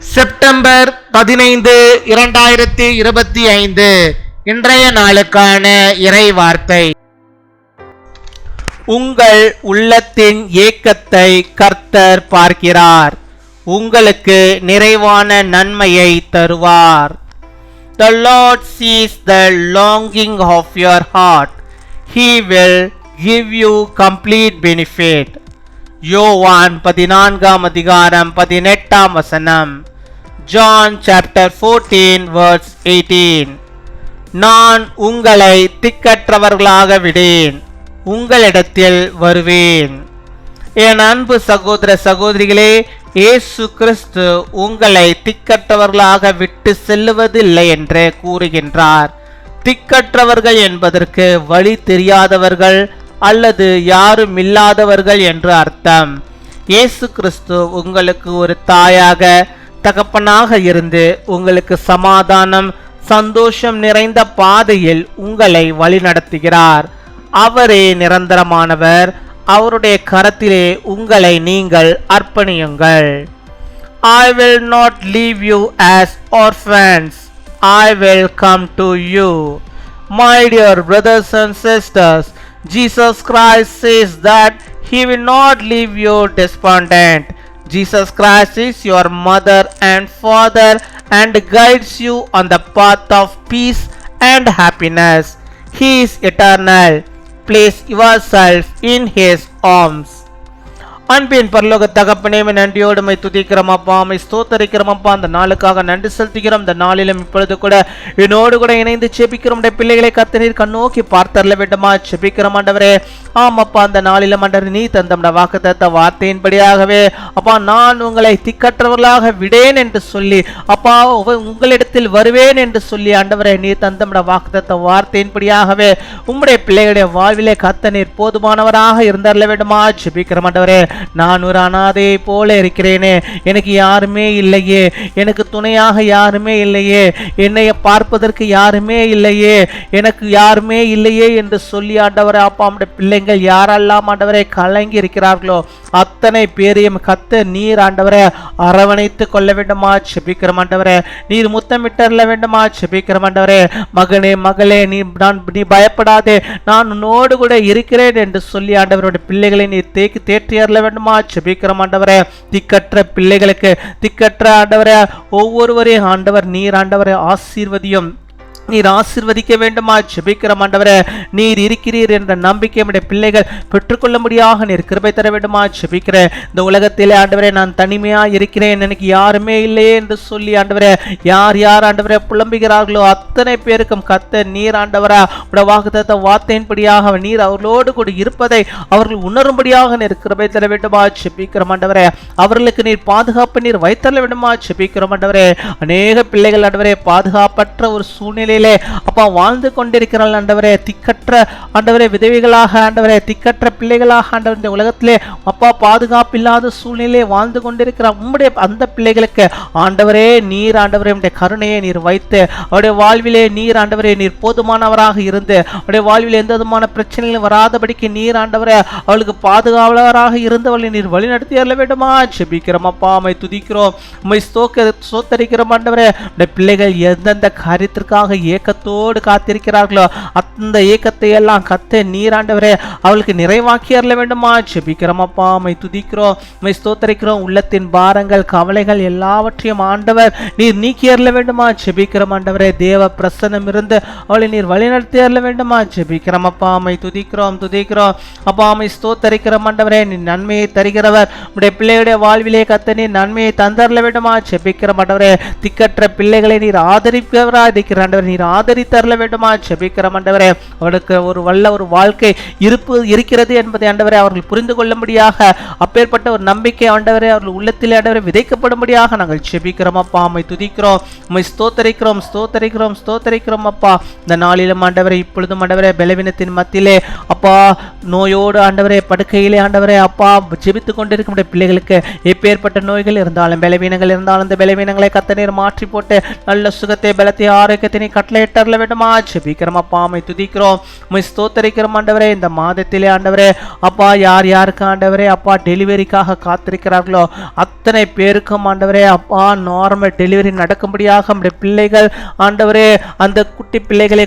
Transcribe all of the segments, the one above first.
September 15, 2025 இன்றைய நாளுக்கான இறை வார்த்தை. உங்கள் உள்ளத்தின் ஏக்கத்தை கர்த்தர் பார்க்கிறார், உங்களுக்கு நிறைவான நன்மையை தருவார். The Lord sees the longing of your heart. He will give you complete benefit. யோவான் 14:18. John chapter 14 verse 18. நான் உங்களை திக்கற்றவர்களாக விடேன், உங்களிடத்தில் வருவேன். என் அன்பு சகோதர சகோதரிகளே, இயேசு கிறிஸ்து உங்களை திக்கற்றவர்களாக விட்டு செல்லுவதில்லை என்று கூறுகின்றார். திக்கற்றவர்கள் என்பதற்கு வழி தெரியாதவர்கள் அல்லது யாரும் இல்லாதவர்கள் என்று அர்த்தம். இயேசு கிறிஸ்து உங்களுக்கு ஒரு தாயாக தகப்பனாக இருந்து உங்களுக்கு சமாதானம் சந்தோஷம் நிறைந்த பாதையில் உங்களை வழிநடத்துகிறார். அவரே நிரந்தரமானவர். அவருடைய கரத்திலே உங்களை நீங்கள் அர்ப்பணியுங்கள். I will not leave you as orphans. I will come to you. My dear brothers and sisters, Jesus Christ says that He will not leave you despondent. Jesus Christ is your mother and father and guides you on the path of peace and happiness. He is eternal. Place yourself in His arms. அன்பின் பரலோக தகப்பனே, நன்றியோடு my துதிக்கிறோம் அப்பா, my ஸ்தோத்தரிக்கிறோம் அப்பா. அந்த நாளுக்காக நன்றி செலுத்துகிறோம். இந்த நாளிலும் இப்பொழுது கூட என்னோடு கூட இணைந்து செபிக்கிறோம். பிள்ளைகளை கர்த்தர் கண்ணோக்கி பார்த்தரல வேண்டுமா செபிக்கிறோம் ஆண்டவரே. ஆமாப்பா, அந்த நாளிலும் ஆண்டவர் நீ தந்த வாக்குத்தத்த வார்த்தையின்படியாகவே அப்பா, நான் உங்களை திக்கற்றவர்களாக விடேன் என்று சொல்லி அப்பா, உங்களிடத்தில் வருவேன் என்று சொல்லி ஆண்டவரே நீ தந்த வாக்குத்தத்த வார்த்தையின்படியாகவே உம்முடைய பிள்ளைகளுடைய வாழ்விலே கர்த்தர் போதுமானவராக இருந்தரல வேண்டுமா செபிக்கிறோம் ஆண்டவரே. நான் ஒரு அனாதையை போல இருக்கிறேனே, எனக்கு யாருமே இல்லையே, எனக்கு துணையாக யாருமே இல்லையே, என்னை பார்ப்பதற்கு யாருமே இல்லையே, எனக்கு யாருமே இல்லையே என்று சொல்லி ஆண்டவரே அப்பா, நம்முடைய பிள்ளைங்கள் யாரெல்லாம் ஆண்டவரை கலங்கி இருக்கிறார்களோ அத்தனை பேரையும் கர்த்தர் நீர் ஆண்டவரை அரவணைத்து கொள்ள வேண்டுமா செபிக்கிறோம் ஆண்டவரே. நீர் முத்தமிட்டரல வேண்டுமா செபிக்கிறோம் ஆண்டவரே. மகனே மகளே, நீ பயப்படாதே, நான் உன்னோடு கூட இருக்கிறேன் என்று சொல்லி ஆண்டவருடைய பிள்ளைகளை நீர் தேற்றியறல வேண்டுமா செபிக்கிறோம் ஆண்டவரே. திக்கற்ற பிள்ளைகளுக்கு திக்கற்ற ஆண்டவரே ஒவ்வொருவரையும் ஆண்டவர் நீர் ஆண்டவரை ஆசீர்வதியும், நீர் ஆசீர்வதிக்க வேண்டுமா செபிக்கிறோம் ஆண்டவரே. நீர் இருக்கிறீர் என்ற நம்பிக்கை நம்முடைய பிள்ளைகள் பெற்றுக்கொள்ள முடியாக நீர் கிருபை தர வேண்டுமா செபிக்கிறேன். இந்த உலகத்திலே ஆண்டவரே நான் தனிமையா இருக்கிறேன், எனக்கு யாருமே இல்லையே என்று சொல்லி ஆண்டவரே யார் யார் ஆண்டவரே புலம்புகிறார்களோ அத்தனை பேருக்கும் கர்த்தர் நீர் ஆண்டவரா உடைய வாக்குத்தத்த வார்த்தையின்படியாக நீர் அவர்களோடு கூட இருப்பதை அவர்கள் உணரும்படியாக நீர் கிருபை தர வேண்டுமா செபிக்கிறோம் ஆண்டவரே. அவர்களுக்கு நீர் பாதுகாப்பு நீர் வைத்தரல வேண்டுமா செபிக்கிறோம் ஆண்டவரே. அநேக பிள்ளைகள் ஆண்டவரே பாதுகாப்பற்ற ஒரு சூழ்நிலை அப்பா வாழ்ந்து கொண்டிருக்கிறாள் ஆண்டவரே. திக்கற்ற ஆண்டவரே விதவைகளாக ஆண்டவரே, திக்கற்ற பிள்ளைகளாக ஆண்டவர் இந்த உலகத்திலே அப்பா பாதுகாப்பு இல்லாத சூழ்நிலையை வாழ்ந்து கொண்டிருக்கிற உம்முடைய அந்த பிள்ளைகளுக்கு ஆண்டவரே நீர் ஆண்டவரே உம்முடைய கருணையை நீர் வைத்து அவருடைய வாழ்விலே நீர் ஆண்டவரே நீர் போதுமானவராக இருந்து அவருடைய வாழ்வில் எந்த விதமான பிரச்சனைகளும் வராதபடிக்கு நீர் ஆண்டவரே அவளுக்கு பாதுகாவலராக இருந்தவளை நீர் வழி நடத்தி அருள வேண்டுமா செபிக்கிறோம் அப்பா. அம்மை துதிக்கிறோம், உம்மை ஸ்தோத்தரிக்கிறோம் ஆண்டவரே. உடைய பிள்ளைகள் எந்தெந்த காரியத்திற்காக ஏக்கத்தோடு காத்திருக்கிறார்களோ அந்த ஏக்கத்தை எல்லாம் கர்த்தர் நீர் ஆண்டவரே அவளுக்கு நிறைவாக்கி அருள வேண்டுமா செபிக்கிறோம் அப்பா. மை துதிக்கிறோம், மை ஸ்தோத்தரிக்கிறோம். உள்ளத்தின் பாரங்கள் கவலைகள் எல்லாவற்றையும் ஆண்டவர் நீர் நீக்கி அருள வேண்டுமா செபிக்கிறோம் ஆண்டவரே. தேவ பிரசன்னம் இருந்து அவளை நீர் வழிநடத்தி அருள வேண்டுமா செபிக்கிறோம் அப்பா. மை துதிக்கிறோம் அப்பா, மை ஸ்தோத்தரிக்கிறோம் ஆண்டவரே. நீ நன்மையை தருகிறவர், உடைய பிள்ளையுடைய வாழ்விலே கர்த்தர் நீர் நன்மையை தந்தரல வேண்டுமா செபிக்கிறோம் ஆண்டவரே. திக்கற்ற பிள்ளைகளை நீர் ஆதரிப்பவராக இருக்கிற ஆண்டவர் நீர் ஆதரித்தரல வேண்டுமா செபிக்கிறோம் ஆண்டவரே. அவளுக்கு ஒரு வல்ல ஒரு வாழ்க்கை இருக்கிறது என்பதை ஆண்டவரே அவர்கள் புரிந்து கொள்ளும்படியாக அப்பேற்பட்ட ஒரு நம்பிக்கை ஆண்டவரே அவர்கள் உள்ளத்தில் ஆண்டவரை விதைக்கப்படும்படியாக நாங்கள் செபிக்கிறோம் அப்பா. அம்மை துதிக்கிறோம், உம்மை ஸ்தோத்தரிக்கிறோம் அப்பா. இந்த நாளிலும் ஆண்டவரே இப்பொழுதும் ஆண்டவரே பலவீனத்தின் மத்தியிலே அப்பா நோயோடு ஆண்டவரே படுக்கையிலே ஆண்டவரே அப்பா ஜெபித்துக் கொண்டிருக்கும் பிள்ளைகளுக்கு எப்பேற்பட்ட நோய்கள் இருந்தாலும் பலவீனங்கள் இருந்தாலும் அந்த பலவீனங்களை கர்த்தர் மாற்றி போட்டு நல்ல சுகத்தை பலத்தை ஆரோக்கியத்தினை கட்டளையிட்டறல வேண்டுமா ஜெபிக்கிறோம் அப்பா. உம்மை துதிக்கிறோம், உம்மை ஸ்தோத்தரிக்கிறோம் ஆண்டவரே. இந்த மாதத்திலே ஆண்டவரே அப்பா யார் யாருக்கு ஆண்டவரே அப்பா டெலிவரிக்காக காத்திருக்கிறார்களோ அத்தனை பேருக்கும் ஆண்டவரே அப்பா நார்மல் டெலிவரி நடக்கும்படியாக நம்முடைய பிள்ளைகள் ஆண்டவரே அந்த குட்டி பிள்ளைகளை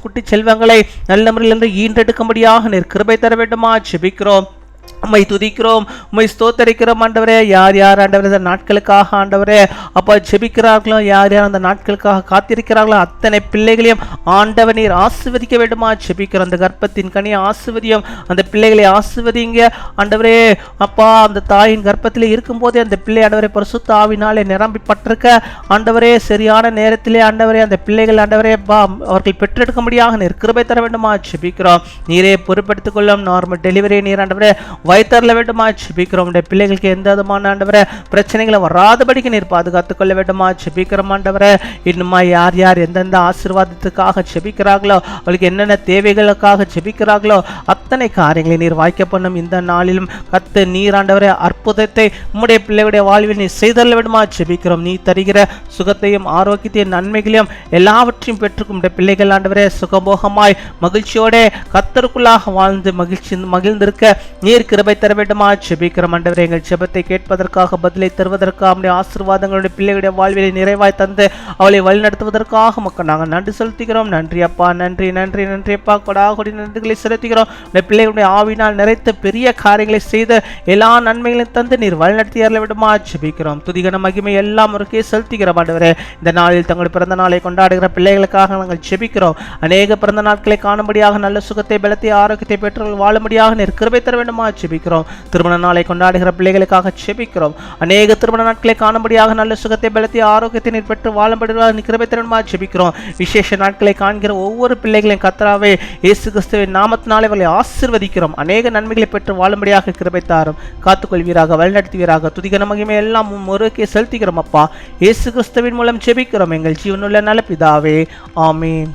குட்டி செல்வங்களை நல்ல முறையில் ஈன்றெடுக்கும்படியாக நீர் கிருபை தர வேண்டுமா ஜெபிக்கிறோம். உம்மை துதிக்கிறோம், உம்மை ஸ்தோத்தரிக்கிறோம் ஆண்டவரே. யார் யார் ஆண்டவரே இந்த நாட்களுக்காக ஆண்டவரே அப்பா ஜெபிக்கிறார்களோ, யார் யார் அந்த நாட்களுக்காக காத்திருக்கிறார்களோ அத்தனை பிள்ளைகளையும் ஆண்டவர் நீர் ஆசீர்வதிக்க வேண்டுமா ஜெபிக்கிறோம். அந்த கர்ப்பத்தின் கனியை ஆசீர்வதியும், அந்த பிள்ளைகளை ஆசீர்வதிங்க ஆண்டவரே அப்பா. அந்த தாயின் கர்ப்பத்திலே இருக்கும்போதே அந்த பிள்ளை ஆண்டவரே பரிசுத்த ஆவினாலே நிரம்பிப்பட்டிருக்க ஆண்டவரே சரியான நேரத்திலே ஆண்டவரே அந்த பிள்ளைகள் ஆண்டவரே அப்பா அவர்கள் பெற்றெடுக்கும்படியாக நீர் கிருபை தர வேண்டுமா ஜெபிக்கிறோம். நீரே பொறுப்பெடுத்துக் கொள்ளும். நார்மல் டெலிவரி நீர் ஆண்டவரே வைத்தரல வேண்டுமா ஜெபிக்கிறோம். பிள்ளைகளுக்கு எந்த விதமான ஆண்டவரே பிரச்சனைகளை வராதபடிக்கு நீர் பாதுகாத்துக் கொள்ள வேண்டுமா ஜெபிக்கிறோம் ஆண்டவரே. இன்னுமா யார் யார் எந்தெந்த ஆசீர்வாதத்துக்காக ஜெபிக்கிறார்களோ, அவளுக்கு என்னென்ன தேவைகளுக்காக ஜெபிக்கிறார்களோ அத்தனை காரியங்களை நீர் வாய்க்க பண்ணும். இந்த நாளிலும் கத்த நீர் ஆண்டவரே அற்புதத்தை உம்முடைய பிள்ளைகளுடைய வாழ்வில் நீர் செய்தரல வேண்டுமா ஜெபிக்கிறோம். நீ தருகிற சுகத்தையும் ஆரோக்கியத்தையும் நன்மைகளையும் எல்லாவற்றையும் பெற்றுக்கும் பிள்ளைகள் ஆண்டவரே சுகபோகமாய் மகிழ்ச்சியோட கத்தருக்குள்ளாக வாழ்ந்து மகிழ்ந்திருக்க நீர் கிருபை தர வேண்டுமா ஜெபிக்கிறோம் ஆண்டவரே. எங்கள் ஜெபத்தை கேட்பதற்காக பதிலை தருவதற்காக நம்முடைய ஆசீர்வாதங்களுடைய பிள்ளைகளுடைய வாழ்விலை நிறைவாய் தந்து அவளை வழிநடத்துவதற்காக மக்கள் நாங்கள் நன்றி செலுத்துகிறோம். நன்றி அப்பா, நன்றி நன்றி நன்றி அப்பா. கொடாகொடி நன்றிகளை செலுத்துகிறோம். பிள்ளைகளுடைய ஆவினால் நிறைத்த பெரிய காரியங்களை செய்து எல்லா நன்மைகளையும் தந்து நீர் வழிநடத்தி அருள வேண்டுமா ஜெபிக்கிறோம். துதிகன மகிமை எல்லாம் ஒருக்கே செலுத்துகிறோம் ஆண்டவரே. இந்த நாளில் தங்களுடைய பிறந்த நாளை கொண்டாடுகிற பிள்ளைகளுக்காக நாங்கள் ஜெபிக்கிறோம். அநேக பிறந்த நாட்களை காணும்படியாக நல்ல சுகத்தை பலத்தை ஆரோக்கியத்தை பெற்றவர்கள் வாழும்படியாக நீர் கிருபை தர வேண்டுமா ஜெபிக்கிறோம். திருமண நாளை கொண்டாடுகிற பிள்ளைகளுக்காக ஜெபிக்கிறோம். அநேக திருமண நாட்களை காணும்படியாக நல்ல சுகத்தை பலத்தை ஆரோக்கியத்தை நீர் பெற்று வாழும்படியாக கிருபை தர வேண்டுமா ஜெபிக்கிறோம். விசேஷ நாட்களை காண்கிற ஒவ்வொரு பிள்ளைகளையும் கர்த்தராவே இயேசு கிறிஸ்துவின் நாமத்தினாலே அவர்களை ஆசீர்வதிக்கிறோம். அநேக நன்மைகளை பெற்று வாழும்படியாக கிருபை தாரும். காத்துக்கொள்வீராக, வழிநடத்துவீராக. துதிகன மகிமை எல்லாம் ஒருக்கே செலுத்துகிறோம் அப்பா. இயேசு கிறிஸ்துவின் மூலம் ஜெபிக்கிறோம் எங்கள் ஜீவனுள்ள நல்ல பிதாவே, ஆமென்.